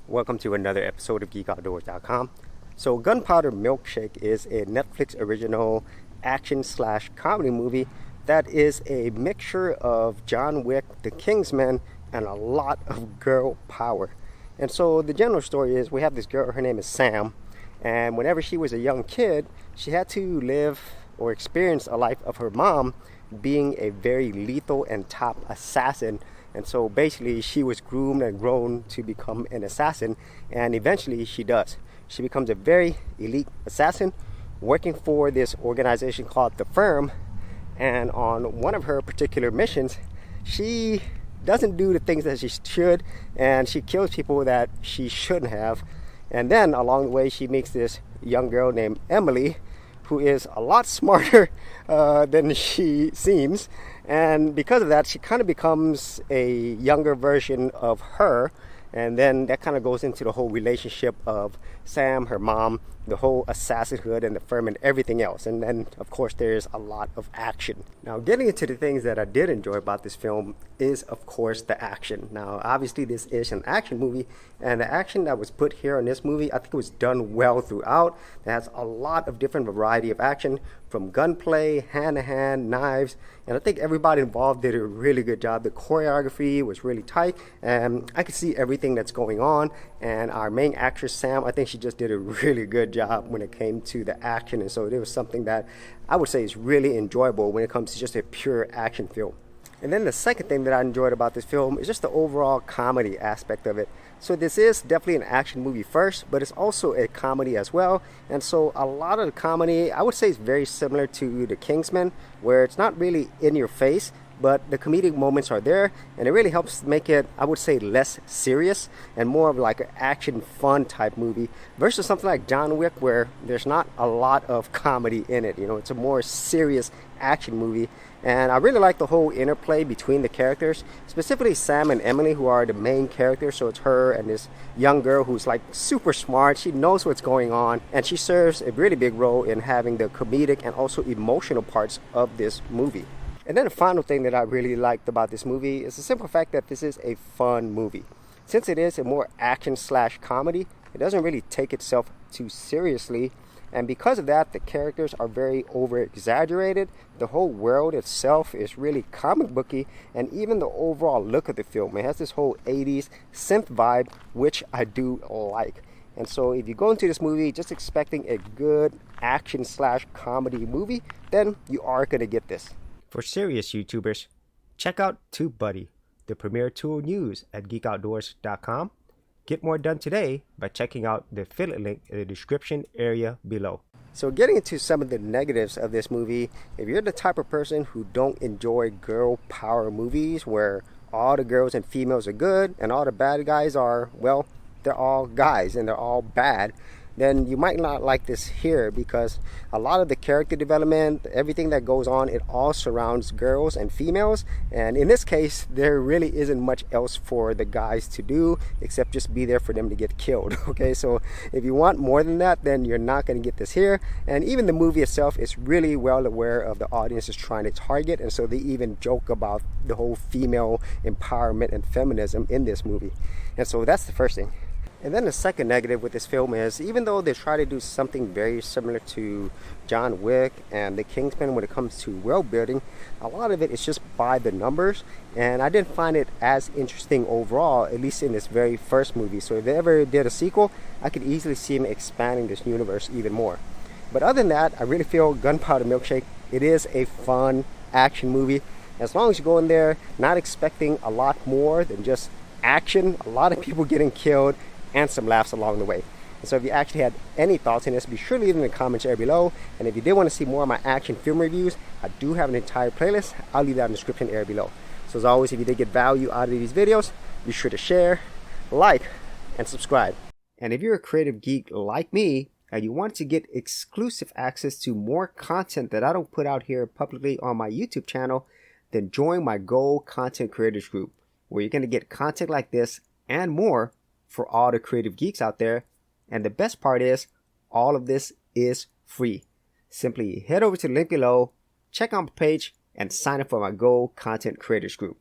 Welcome to another episode of GeekOutdoors.com. So Gunpowder Milkshake is a Netflix original action/comedy movie that is a mixture of John Wick, the Kingsman, and a lot of girl power. And so the general story is we have this girl, her name is Sam, and whenever she was a young kid, she had to live or experience a life of her mom being a very lethal and top assassin. And so basically she was groomed and grown to become an assassin, and eventually she does. She becomes a very elite assassin working for this organization called The Firm. And on one of her particular missions, she doesn't do the things that she should, and she kills people that she shouldn't have. And then along the way she meets this young girl named Emily, who is a lot smarter than she seems. And because of that, she kind of becomes a younger version of her. And then that kind of goes into the whole relationship of Sam, her mom, the whole assassinhood and the firm and everything else. And then, of course, there's a lot of action. Now, getting into the things that I did enjoy about this film is, of course, the action. Now, obviously, this is an action movie, and the action that was put here in this movie, I think it was done well throughout. It has a lot of different variety of action, from gunplay, hand-to-hand, knives, and I think everybody involved did a really good job. The choreography was really tight, and I could see everything that's going on. And our main actress, Sam, I think she just did a really good job when it came to the action. And so it was something that I would say is really enjoyable when it comes to just a pure action film. And then the second thing that I enjoyed about this film is just the overall comedy aspect of it. So this is definitely an action movie first, but it's also a comedy as well. And so a lot of the comedy, I would say, is very similar to The Kingsman, where it's not really in your face, but the comedic moments are there, and it really helps make it, I would say, less serious and more of like an action fun type movie versus something like John Wick, where there's not a lot of comedy in it. You know, it's a more serious action movie. And I really like the whole interplay between the characters, specifically Sam and Emily, who are the main characters. So it's her and this young girl who's like super smart. She knows what's going on, and she serves a really big role in having the comedic and also emotional parts of this movie. And then the final thing that I really liked about this movie is the simple fact that this is a fun movie. Since it is a more action/comedy, it doesn't really take itself too seriously. And because of that, the characters are very over-exaggerated. The whole world itself is really comic booky, and even the overall look of the film, it has this whole 80s synth vibe, which I do like. And so if you go into this movie just expecting a good action/comedy movie, then you are going to get this. For serious YouTubers, check out TubeBuddy, the premier tool news at GeekOutdoors.com. Get more done today by checking out the affiliate link in the description area below. So getting into some of the negatives of this movie, if you're the type of person who don't enjoy girl power movies where all the girls and females are good and all the bad guys are, well, they're all guys and they're all bad, then you might not like this here, because a lot of the character development, everything that goes on, it all surrounds girls and females. And in this case, there really isn't much else for the guys to do except just be there for them to get killed. Okay, so if you want more than that, then you're not going to get this here. And even the movie itself is really well aware of the audience is trying to target, and so they even joke about the whole female empowerment and feminism in this movie. And so that's the first thing. And then the second negative with this film is, even though they try to do something very similar to John Wick and The Kingsman when it comes to world building, a lot of it is just by the numbers, and I didn't find it as interesting overall, at least in this very first movie. So if they ever did a sequel, I could easily see them expanding this universe even more. But other than that, I really feel Gunpowder Milkshake, it is a fun action movie. As long as you go in there not expecting a lot more than just action, a lot of people getting killed, and some laughs along the way. And so if you actually had any thoughts on this, be sure to leave them in the comments area below. And if you did want to see more of my action film reviews, I do have an entire playlist. I'll leave that in the description area below. So as always, if you did get value out of these videos, be sure to share, like, and subscribe. And if you're a creative geek like me, and you want to get exclusive access to more content that I don't put out here publicly on my YouTube channel, then join my Gold Content Creators group, where you're going to get content like this and more for all the creative geeks out there. And the best part is, all of this is free. Simply head over to the link below, check out my page, and sign up for my Gold Content Creators group.